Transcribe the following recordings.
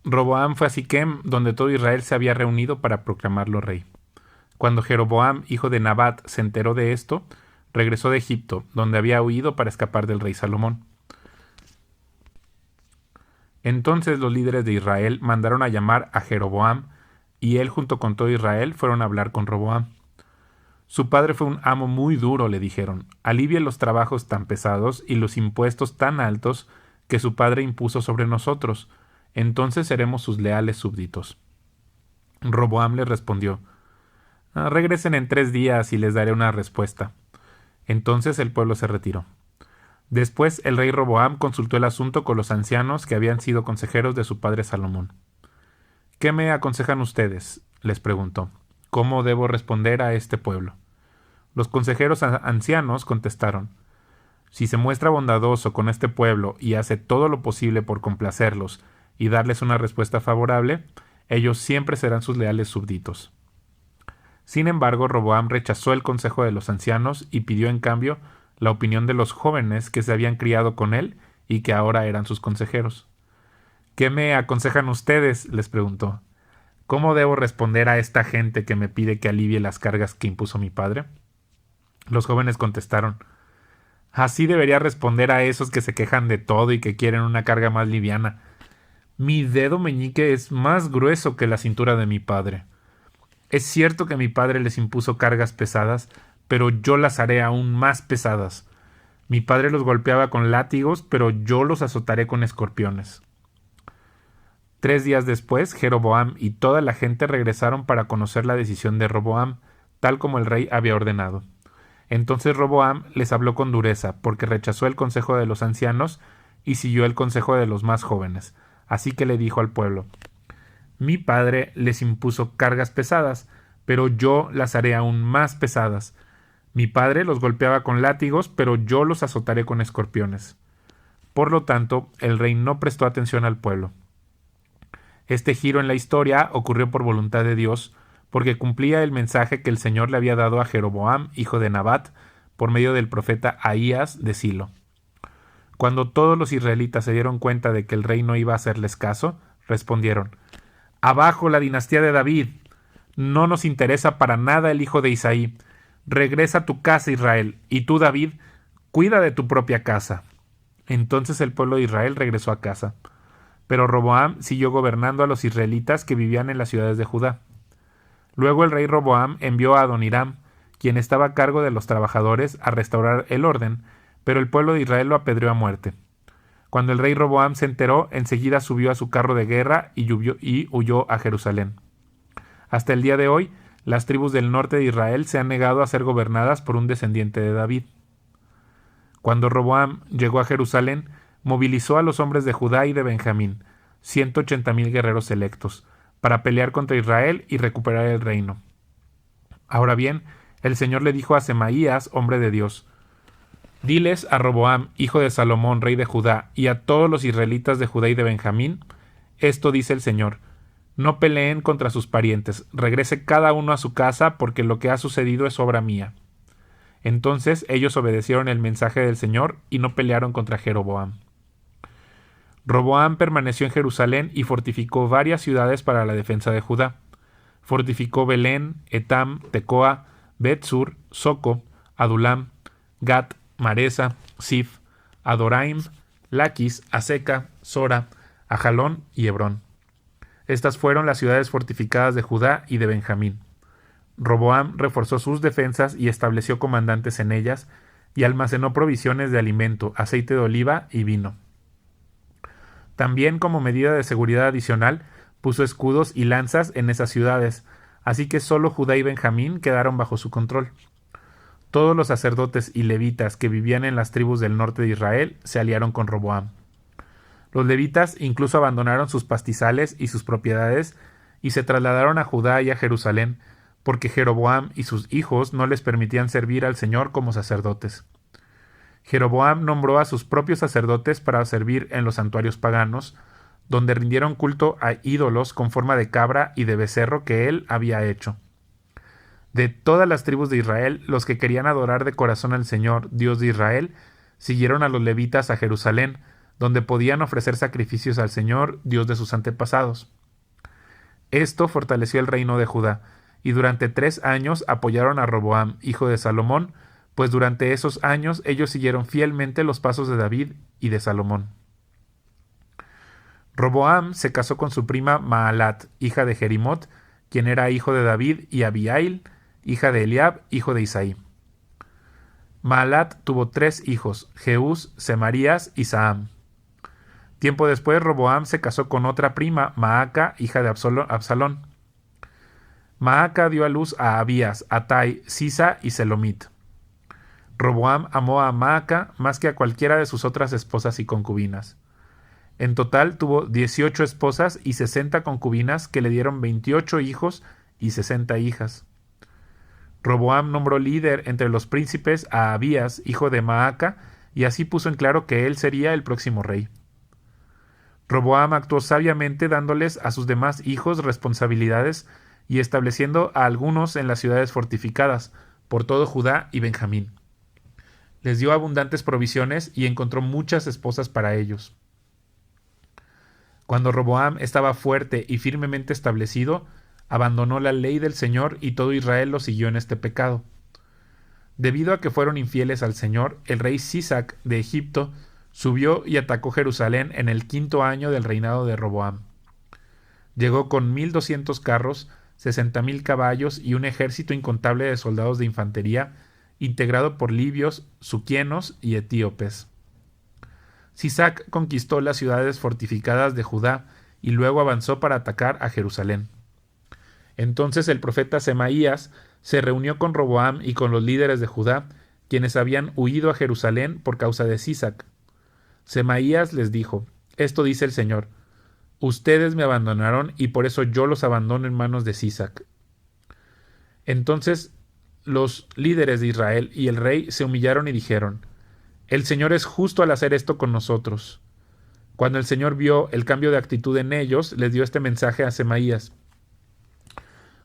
Roboam fue a Siquem, donde todo Israel se había reunido para proclamarlo rey. Cuando Jeroboam, hijo de Nabat, se enteró de esto, regresó de Egipto, donde había huido para escapar del rey Salomón. Entonces los líderes de Israel mandaron a llamar a Jeroboam, y él junto con todo Israel fueron a hablar con Roboam. Su padre fue un amo muy duro, le dijeron. Alivie los trabajos tan pesados y los impuestos tan altos que su padre impuso sobre nosotros. Entonces seremos sus leales súbditos. Roboam le respondió: regresen en 3 días y les daré una respuesta. Entonces el pueblo se retiró. Después el rey Roboam consultó el asunto con los ancianos que habían sido consejeros de su padre Salomón. ¿Qué me aconsejan ustedes?, les preguntó. ¿Cómo debo responder a este pueblo? Los consejeros ancianos contestaron: si se muestra bondadoso con este pueblo y hace todo lo posible por complacerlos y darles una respuesta favorable, ellos siempre serán sus leales súbditos. Sin embargo, Roboam rechazó el consejo de los ancianos y pidió en cambio la opinión de los jóvenes que se habían criado con él y que ahora eran sus consejeros. ¿Qué me aconsejan ustedes?, les preguntó. ¿Cómo debo responder a esta gente que me pide que alivie las cargas que impuso mi padre? Los jóvenes contestaron: así debería responder a esos que se quejan de todo y que quieren una carga más liviana. Mi dedo meñique es más grueso que la cintura de mi padre. Es cierto que mi padre les impuso cargas pesadas, pero yo las haré aún más pesadas. Mi padre los golpeaba con látigos, pero yo los azotaré con escorpiones. 3 días después, Jeroboam y toda la gente regresaron para conocer la decisión de Roboam, tal como el rey había ordenado. Entonces Roboam les habló con dureza, porque rechazó el consejo de los ancianos y siguió el consejo de los más jóvenes. Así que le dijo al pueblo: mi padre les impuso cargas pesadas, pero yo las haré aún más pesadas. Mi padre los golpeaba con látigos, pero yo los azotaré con escorpiones. Por lo tanto, el rey no prestó atención al pueblo. Este giro en la historia ocurrió por voluntad de Dios, porque cumplía el mensaje que el Señor le había dado a Jeroboam, hijo de Nabat, por medio del profeta Ahías de Silo. Cuando todos los israelitas se dieron cuenta de que el rey no iba a hacerles caso, respondieron: abajo la dinastía de David. No nos interesa para nada el hijo de Isaí. Regresa a tu casa, Israel, y tú, David, cuida de tu propia casa. Entonces el pueblo de Israel regresó a casa. Pero Roboam siguió gobernando a los israelitas que vivían en las ciudades de Judá. Luego el rey Roboam envió a Adoniram, quien estaba a cargo de los trabajadores, a restaurar el orden, pero el pueblo de Israel lo apedreó a muerte. Cuando el rey Roboam se enteró, enseguida subió a su carro de guerra y huyó a Jerusalén. Hasta el día de hoy, las tribus del norte de Israel se han negado a ser gobernadas por un descendiente de David. Cuando Roboam llegó a Jerusalén, movilizó a los hombres de Judá y de Benjamín, 180,000 guerreros selectos, para pelear contra Israel y recuperar el reino. Ahora bien, el Señor le dijo a Semaías, hombre de Dios: diles a Roboam, hijo de Salomón, rey de Judá, y a todos los israelitas de Judá y de Benjamín: esto dice el Señor: no peleen contra sus parientes, regrese cada uno a su casa, porque lo que ha sucedido es obra mía. Entonces ellos obedecieron el mensaje del Señor y no pelearon contra Jeroboam. Roboam permaneció en Jerusalén y fortificó varias ciudades para la defensa de Judá. Fortificó Belén, Etam, Tecoa, Bet-sur, Soco, Adulam, Gat, Maresa, Sif, Adoraim, Laquis, Aseca, Sora, Ajalón y Hebrón. Estas fueron las ciudades fortificadas de Judá y de Benjamín. Roboam reforzó sus defensas y estableció comandantes en ellas, y almacenó provisiones de alimento, aceite de oliva y vino. También, como medida de seguridad adicional, puso escudos y lanzas en esas ciudades, así que solo Judá y Benjamín quedaron bajo su control. Todos los sacerdotes y levitas que vivían en las tribus del norte de Israel se aliaron con Roboam. Los levitas incluso abandonaron sus pastizales y sus propiedades y se trasladaron a Judá y a Jerusalén, porque Jeroboam y sus hijos no les permitían servir al Señor como sacerdotes. Jeroboam nombró a sus propios sacerdotes para servir en los santuarios paganos, donde rindieron culto a ídolos con forma de cabra y de becerro que él había hecho. De todas las tribus de Israel, los que querían adorar de corazón al Señor, Dios de Israel, siguieron a los levitas a Jerusalén, donde podían ofrecer sacrificios al Señor, Dios de sus antepasados. Esto fortaleció el reino de Judá, y durante 3 años apoyaron a Roboam, hijo de Salomón, pues durante esos años ellos siguieron fielmente los pasos de David y de Salomón. Roboam se casó con su prima Maalat, hija de Jerimot, quien era hijo de David, y Abihail, hija de Eliab, hijo de Isaí. Maalat tuvo 3 hijos, Jeús, Semarías y Saam. Tiempo después Roboam se casó con otra prima, Maaca, hija de Absalón. Maaca dio a luz a Abías, Atai, Sisa y Selomit. Roboam amó a Maaca más que a cualquiera de sus otras esposas y concubinas. En total tuvo 18 esposas y 60 concubinas que le dieron 28 hijos y 60 hijas. Roboam nombró líder entre los príncipes a Abías, hijo de Maaca, y así puso en claro que él sería el próximo rey. Roboam actuó sabiamente dándoles a sus demás hijos responsabilidades y estableciendo a algunos en las ciudades fortificadas, por todo Judá y Benjamín. Les dio abundantes provisiones y encontró muchas esposas para ellos. Cuando Roboam estaba fuerte y firmemente establecido, abandonó la ley del Señor y todo Israel lo siguió en este pecado. Debido a que fueron infieles al Señor, el rey Sisac de Egipto subió y atacó Jerusalén en el 5º año del reinado de Roboam. Llegó con 1,200 carros, 60,000 caballos y un ejército incontable de soldados de infantería, integrado por libios, suquienos y etíopes. Sisac conquistó las ciudades fortificadas de Judá y luego avanzó para atacar a Jerusalén. Entonces el profeta Semaías se reunió con Roboam y con los líderes de Judá, quienes habían huido a Jerusalén por causa de Sisac. Semaías les dijo: Esto dice el Señor: Ustedes me abandonaron y por eso yo los abandono en manos de Sisac. Entonces los líderes de Israel y el rey se humillaron y dijeron: El Señor es justo al hacer esto con nosotros. Cuando el Señor vio el cambio de actitud en ellos, les dio este mensaje a Semaías: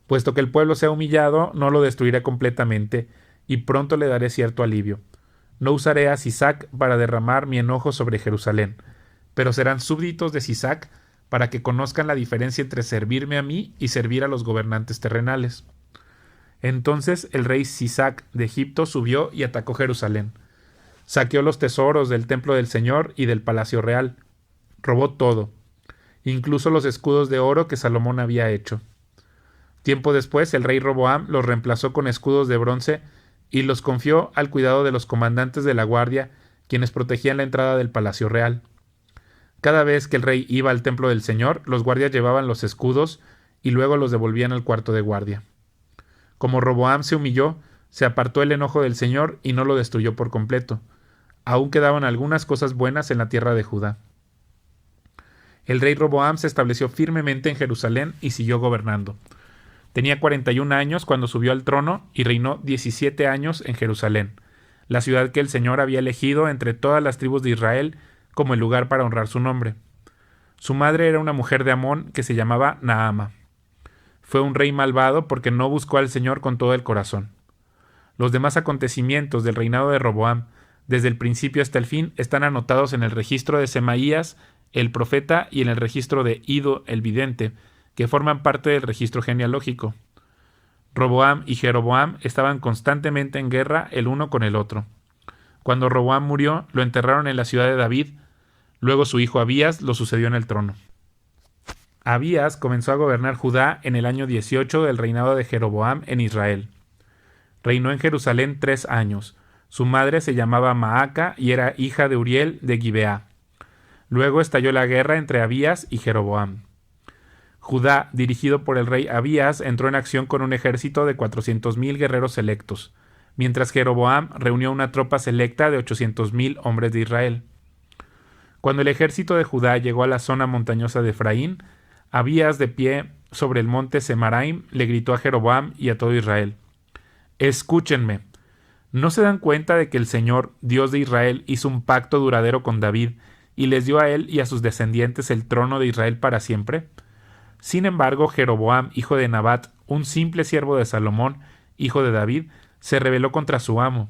Puesto que el pueblo se ha humillado, no lo destruiré completamente, y pronto le daré cierto alivio. No usaré a Sisac para derramar mi enojo sobre Jerusalén, pero serán súbditos de Sisac para que conozcan la diferencia entre servirme a mí y servir a los gobernantes terrenales. Entonces el rey Sisac de Egipto subió y atacó Jerusalén. Saqueó los tesoros del templo del Señor y del palacio real. Robó todo, incluso los escudos de oro que Salomón había hecho. Tiempo después el rey Roboam los reemplazó con escudos de bronce y los confió al cuidado de los comandantes de la guardia, quienes protegían la entrada del palacio real. Cada vez que el rey iba al templo del Señor, los guardias llevaban los escudos y luego los devolvían al cuarto de guardia. Como Roboam se humilló, se apartó el enojo del Señor y no lo destruyó por completo. Aún quedaban algunas cosas buenas en la tierra de Judá. El rey Roboam se estableció firmemente en Jerusalén y siguió gobernando. Tenía 41 años cuando subió al trono y reinó 17 años en Jerusalén, la ciudad que el Señor había elegido entre todas las tribus de Israel como el lugar para honrar su nombre. Su madre era una mujer de Amón que se llamaba Naama. Fue un rey malvado porque no buscó al Señor con todo el corazón. Los demás acontecimientos del reinado de Roboam, desde el principio hasta el fin, están anotados en el registro de Semaías, el profeta, y en el registro de Ido, el vidente, que forman parte del registro genealógico. Roboam y Jeroboam estaban constantemente en guerra el uno con el otro. Cuando Roboam murió, lo enterraron en la ciudad de David. Luego su hijo Abías lo sucedió en el trono. Abías comenzó a gobernar Judá en el año 18 del reinado de Jeroboam en Israel. Reinó en Jerusalén 3 años. Su madre se llamaba Maaca y era hija de Uriel de Gibeá. Luego estalló la guerra entre Abías y Jeroboam. Judá, dirigido por el rey Abías, entró en acción con un ejército de 400,000 guerreros selectos, mientras Jeroboam reunió una tropa selecta de 800,000 hombres de Israel. Cuando el ejército de Judá llegó a la zona montañosa de Efraín, Abías, de pie sobre el monte Semaraim, le gritó a Jeroboam y a todo Israel: «Escúchenme. ¿No se dan cuenta de que el Señor, Dios de Israel, hizo un pacto duradero con David y les dio a él y a sus descendientes el trono de Israel para siempre? Sin embargo, Jeroboam, hijo de Nabat, un simple siervo de Salomón, hijo de David, se rebeló contra su amo.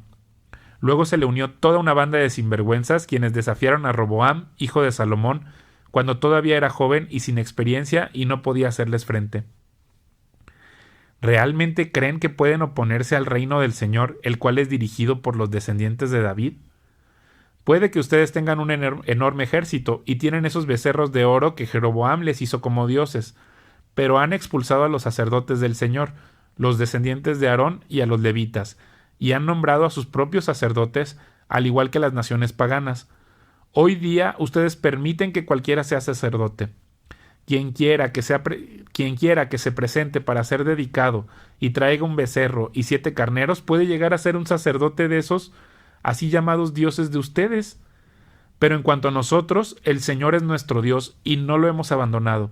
Luego se le unió toda una banda de sinvergüenzas quienes desafiaron a Roboam, hijo de Salomón, cuando todavía era joven y sin experiencia y no podía hacerles frente. ¿Realmente creen que pueden oponerse al reino del Señor, el cual es dirigido por los descendientes de David? Puede que ustedes tengan un enorme ejército y tienen esos becerros de oro que Jeroboam les hizo como dioses, pero han expulsado a los sacerdotes del Señor, los descendientes de Aarón y a los levitas, y han nombrado a sus propios sacerdotes, al igual que las naciones paganas. Hoy día ustedes permiten que cualquiera sea sacerdote. Quien quiera que se presente para ser dedicado y traiga un becerro y 7 carneros puede llegar a ser un sacerdote de esos así llamados dioses de ustedes. Pero en cuanto a nosotros, el Señor es nuestro Dios y no lo hemos abandonado.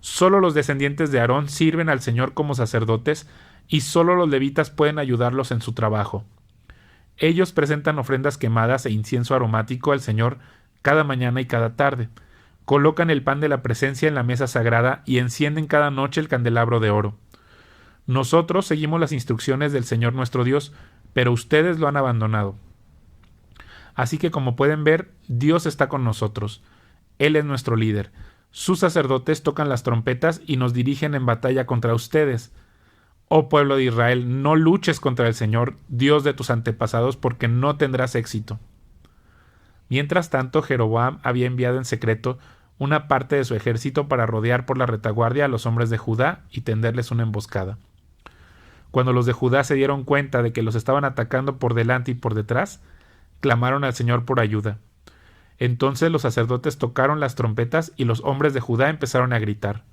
Solo los descendientes de Aarón sirven al Señor como sacerdotes y solo los levitas pueden ayudarlos en su trabajo. Ellos presentan ofrendas quemadas e incienso aromático al Señor cada mañana y cada tarde. Colocan el pan de la presencia en la mesa sagrada y encienden cada noche el candelabro de oro. Nosotros seguimos las instrucciones del Señor nuestro Dios, pero ustedes lo han abandonado. Así que como pueden ver, Dios está con nosotros. Él es nuestro líder. Sus sacerdotes tocan las trompetas y nos dirigen en batalla contra ustedes. Oh pueblo de Israel, no luches contra el Señor, Dios de tus antepasados, porque no tendrás éxito. Mientras tanto, Jeroboam había enviado en secreto una parte de su ejército para rodear por la retaguardia a los hombres de Judá y tenderles una emboscada. Cuando los de Judá se dieron cuenta de que los estaban atacando por delante y por detrás, clamaron al Señor por ayuda. Entonces los sacerdotes tocaron las trompetas y los hombres de Judá empezaron a gritar.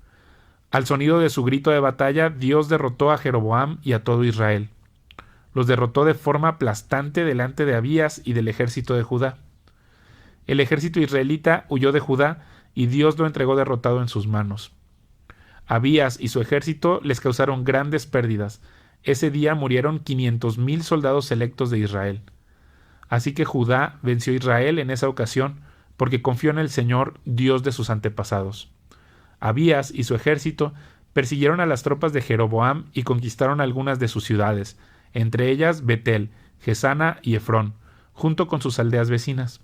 Al sonido de su grito de batalla, Dios derrotó a Jeroboam y a todo Israel. Los derrotó de forma aplastante delante de Abías y del ejército de Judá. El ejército israelita huyó de Judá y Dios lo entregó derrotado en sus manos. Abías y su ejército les causaron grandes pérdidas. Ese día murieron 500,000 soldados selectos de Israel. Así que Judá venció a Israel en esa ocasión porque confió en el Señor, Dios de sus antepasados. Abías y su ejército persiguieron a las tropas de Jeroboam y conquistaron algunas de sus ciudades, entre ellas Betel, Gesana y Efrón, junto con sus aldeas vecinas.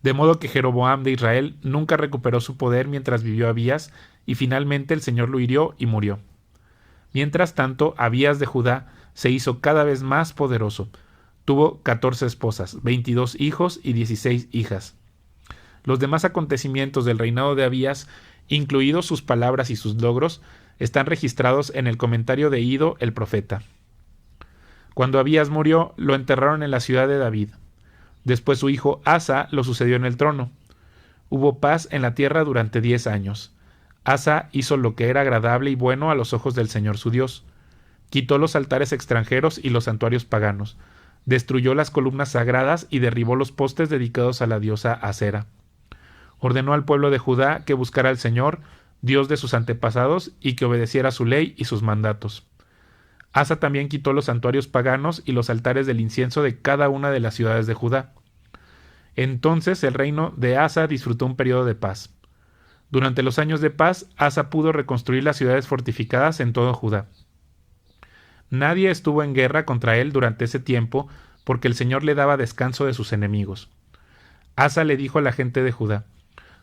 De modo que Jeroboam de Israel nunca recuperó su poder mientras vivió Abías, y finalmente el Señor lo hirió y murió. Mientras tanto, Abías de Judá se hizo cada vez más poderoso. Tuvo 14 esposas, 22 hijos y 16 hijas. Los demás acontecimientos del reinado de Abías, incluidos sus palabras y sus logros, están registrados en el comentario de Ido el profeta. Cuando Abías murió, lo enterraron en la ciudad de David. Después su hijo Asa lo sucedió en el trono. Hubo paz en la tierra durante 10 años. Asa hizo lo que era agradable y bueno a los ojos del Señor su Dios. Quitó los altares extranjeros y los santuarios paganos. Destruyó las columnas sagradas y derribó los postes dedicados a la diosa Asera. Ordenó al pueblo de Judá que buscara al Señor, Dios de sus antepasados, y que obedeciera su ley y sus mandatos. Asa también quitó los santuarios paganos y los altares del incienso de cada una de las ciudades de Judá. Entonces el reino de Asa disfrutó un periodo de paz. Durante los años de paz, Asa pudo reconstruir las ciudades fortificadas en todo Judá. Nadie estuvo en guerra contra él durante ese tiempo, porque el Señor le daba descanso de sus enemigos. Asa le dijo a la gente de Judá: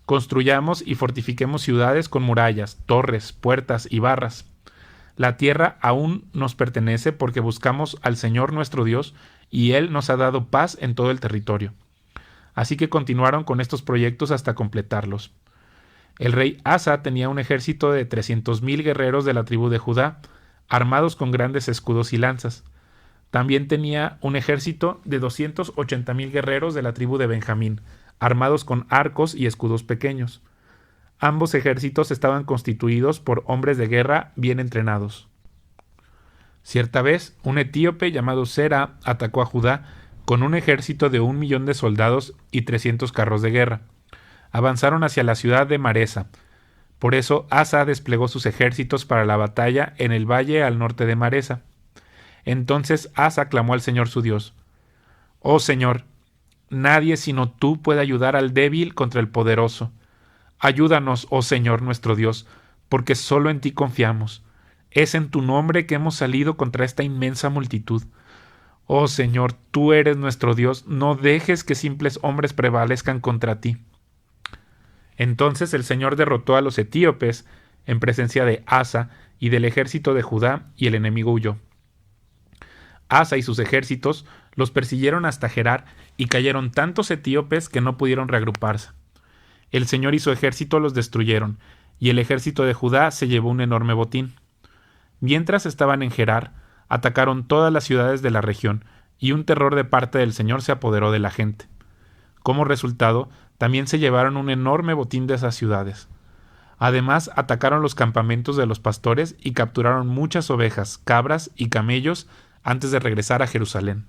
construyamos y fortifiquemos ciudades con murallas, torres, puertas y barras. La tierra aún nos pertenece porque buscamos al Señor nuestro Dios y Él nos ha dado paz en todo el territorio. Así que continuaron con estos proyectos hasta completarlos. El rey Asa tenía un ejército de 300,000 guerreros de la tribu de Judá, armados con grandes escudos y lanzas. También tenía un ejército de 280,000 guerreros de la tribu de Benjamín, armados con arcos y escudos pequeños. Ambos ejércitos estaban constituidos por hombres de guerra bien entrenados. Cierta vez, un etíope llamado Sera atacó a Judá con un ejército de 1,000,000 de soldados y 300 carros de guerra. Avanzaron hacia la ciudad de Maresa. Por eso Asa desplegó sus ejércitos para la batalla en el valle al norte de Maresa. Entonces Asa clamó al Señor su Dios: «Oh Señor, nadie sino tú puede ayudar al débil contra el poderoso. Ayúdanos, oh Señor nuestro Dios, porque solo en ti confiamos. Es en tu nombre que hemos salido contra esta inmensa multitud. Oh Señor, tú eres nuestro Dios, no dejes que simples hombres prevalezcan contra ti. Entonces el Señor derrotó a los etíopes en presencia de Asa y del ejército de Judá, y el enemigo huyó. Asa y sus ejércitos los persiguieron hasta Gerar, y cayeron tantos etíopes que no pudieron reagruparse. El Señor y su ejército los destruyeron, y el ejército de Judá se llevó un enorme botín. Mientras estaban en Gerar, atacaron todas las ciudades de la región, y un terror de parte del Señor se apoderó de la gente. Como resultado, también se llevaron un enorme botín de esas ciudades. Además, atacaron los campamentos de los pastores y capturaron muchas ovejas, cabras y camellos antes de regresar a Jerusalén.